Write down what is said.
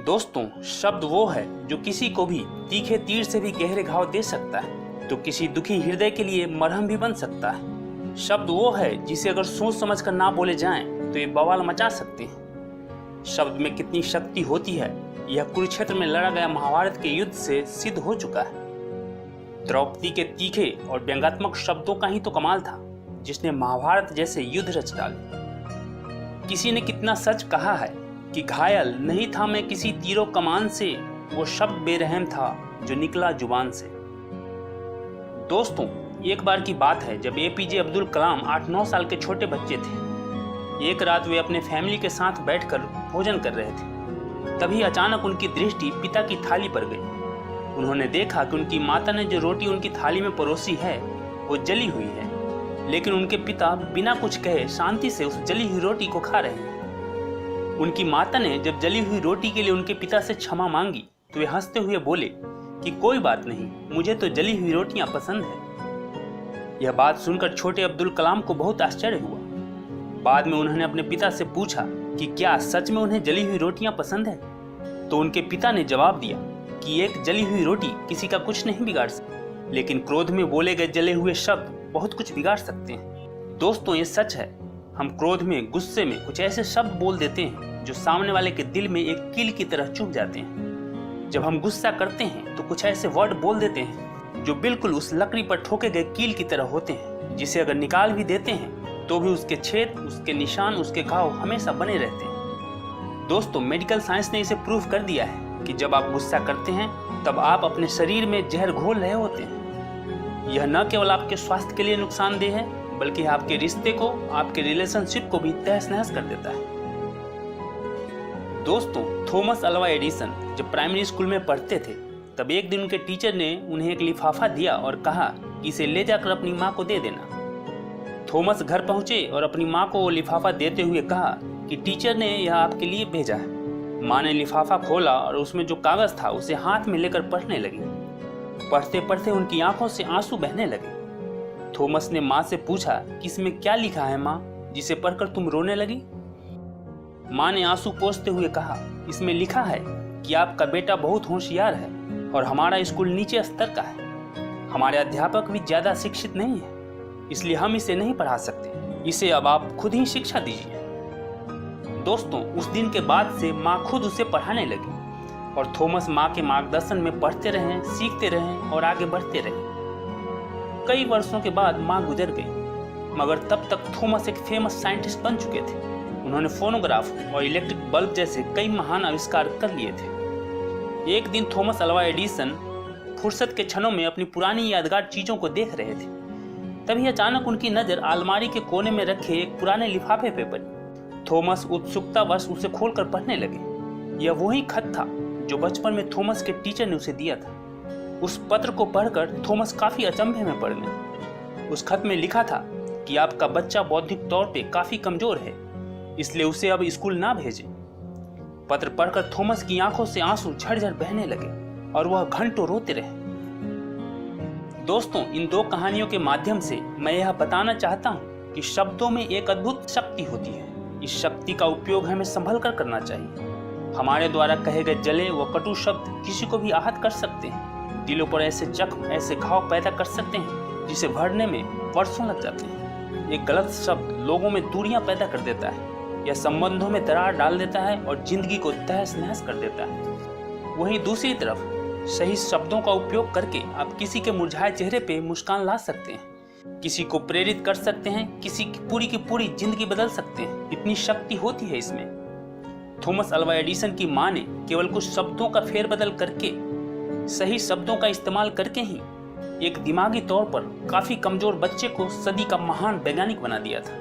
दोस्तों, शब्द वो है जो किसी को भी तीखे तीर से भी गहरे घाव दे सकता है, तो किसी दुखी हृदय के लिए मरहम भी बन सकता है। शब्द वो है जिसे अगर सोच समझ कर ना बोले जाएं तो ये बवाल मचा सकते हैं। शब्द में कितनी शक्ति होती है यह कुरुक्षेत्र में लड़ा गया महाभारत के युद्ध से सिद्ध हो चुका है। द्रौपदी के तीखे और व्यंग्यात्मक शब्दों का ही तो कमाल था जिसने महाभारत जैसे युद्ध रच डाले। किसी ने कितना सच कहा है कि घायल नहीं था मैं किसी तीरों कमान से, वो शब्द बेरहम था जो निकला जुबान से। दोस्तों, एक बार की बात है जब एपीजे अब्दुल कलाम 8-9 साल के छोटे बच्चे थे। एक रात वे अपने फैमिली के साथ बैठकर भोजन कर रहे थे। तभी अचानक उनकी दृष्टि पिता की थाली पर गई। उन्होंने देखा कि उनकी माता ने जो रोटी उनकी थाली में परोसी है वो जली हुई है, लेकिन उनके पिता बिना कुछ कहे शांति से उस जली हुई रोटी को खा रहे हैं। उनकी माता ने जब जली हुई रोटी के लिए उनके पिता से क्षमा मांगी तो वे हंसते हुए बोले कि कोई बात नहीं, मुझे तो जली हुई रोटियां पसंद है। यह बात सुनकर छोटे अब्दुल कलाम को बहुत आश्चर्य हुआ। बाद में उन्होंने अपने पिता से पूछा कि क्या सच में उन्हें जली हुई रोटियां पसंद है, तो उनके पिता ने जवाब दिया कि एक जली हुई रोटी किसी का कुछ नहीं बिगाड़ सकती, लेकिन क्रोध में बोले गए जले हुए शब्द बहुत कुछ बिगाड़ सकते हैं। दोस्तों, ये सच है। हम क्रोध में, गुस्से में कुछ ऐसे शब्द बोल देते हैं जो सामने वाले के दिल में एक कील की तरह चुभ जाते हैं। जब हम गुस्सा करते हैं तो कुछ ऐसे वर्ड बोल देते हैं जो बिल्कुल उस लकड़ी पर ठोके गए कील की तरह होते हैं, जिसे अगर निकाल भी देते हैं तो भी उसके छेद, उसके निशान, उसके घाव हमेशा बने रहते हैं। दोस्तों, मेडिकल साइंस ने इसे प्रूव कर दिया है कि जब आप गुस्सा करते हैं तब आप अपने शरीर में जहर घोल रहे होते हैं। यह न केवल आपके स्वास्थ्य के लिए नुकसानदेह है बल्कि आपके रिश्ते को, आपके रिलेशनशिप को भी तहस नहस कर देता है। दोस्तों, थॉमस अल्वा एडिसन जब प्राइमरी स्कूल में पढ़ते थे तब एक दिन उनके टीचर ने उन्हें एक लिफाफा दिया और कहा कि इसे ले जाकर अपनी माँ को दे देना। थॉमस घर पहुंचे और अपनी माँ को वो लिफाफा देते हुए कहा कि टीचर ने यह आपके लिए भेजा है। माँ ने लिफाफा खोला और उसमें जो कागज था उसे हाथ में लेकर पढ़ने लगी। पढ़ते पढ़ते उनकी आंखों से आंसू बहने लगे। थॉमस ने माँ से पूछा कि इसमें क्या लिखा है माँ, जिसे पढ़कर तुम रोने लगी? माँ ने आंसू पोंछते हुए कहा, इसमें लिखा है कि आपका बेटा बहुत होशियार है और हमारा स्कूल नीचे स्तर का है। हमारे अध्यापक भी ज्यादा शिक्षित नहीं है, इसलिए हम इसे नहीं पढ़ा सकते। इसे अब आप खुद ही शिक्षा दीजिए। दोस्तों, उस दिन के बाद से माँ खुद उसे पढ़ाने लगी और थॉमस माँ के मार्गदर्शन में पढ़ते रहे, सीखते रहे और आगे बढ़ते रहे। कई वर्षों के बाद माँ गुजर गई, मगर तब तक थॉमस एक फेमस साइंटिस्ट बन चुके थे। उन्होंने फोनोग्राफ और इलेक्ट्रिक बल्ब जैसे कई महान आविष्कार कर लिए थे। एक दिन थॉमस अल्वा एडिसन फुर्सत के क्षणों में अपनी पुरानी यादगार चीजों को देख रहे थे। तभी अचानक उनकी नजर अलमारी के कोने में रखे एक पुराने लिफाफे पे पड़ी। थॉमस उत्सुकतावश उसे खोलकर पढ़ने लगे। यह वही खत था जो बचपन में थॉमस के टीचर ने उसे दिया था। उस पत्र को पढ़कर थॉमस काफी अचंभे में पड़ गए। उस खत में लिखा था कि आपका बच्चा बौद्धिक तौर पे काफी कमजोर है, इसलिए उसे अब स्कूल ना भेजें। पत्र पढ़कर थॉमस की आंखों से आंसू झरझर बहने लगे और वह घंटों रोते रहे। दोस्तों, इन दो कहानियों के माध्यम से मैं यह बताना चाहता हूँ कि शब्दों में एक अद्भुत शक्ति होती है। इस शक्ति का उपयोग हमें संभल कर करना चाहिए। हमारे द्वारा कहे गए जले व कटु शब्द किसी को भी आहत कर सकते हैं, दिलों पर ऐसे जख्म, ऐसे घाव पैदा कर सकते हैं जिसे भरने में वर्षों लग जाते हैं। एक गलत शब्द लोगों में दूरियां पैदा कर देता है या संबंधों में दरार डाल देता है और जिंदगी को तहस नहस कर देता है। वहीं दूसरी तरफ सही शब्दों का उपयोग करके आप किसी के मुरझाए चेहरे पे मुस्कान ला सकते हैं, किसी को प्रेरित कर सकते हैं, किसी की पूरी जिंदगी बदल सकते हैं। इतनी शक्ति होती है इसमें। थॉमस अल्वा एडिसन की माँ ने केवल कुछ शब्दों का फेरबदल करके, सही शब्दों का इस्तेमाल करके ही एक दिमागी तौर पर काफी कमजोर बच्चे को सदी का महान वैज्ञानिक बना दिया था।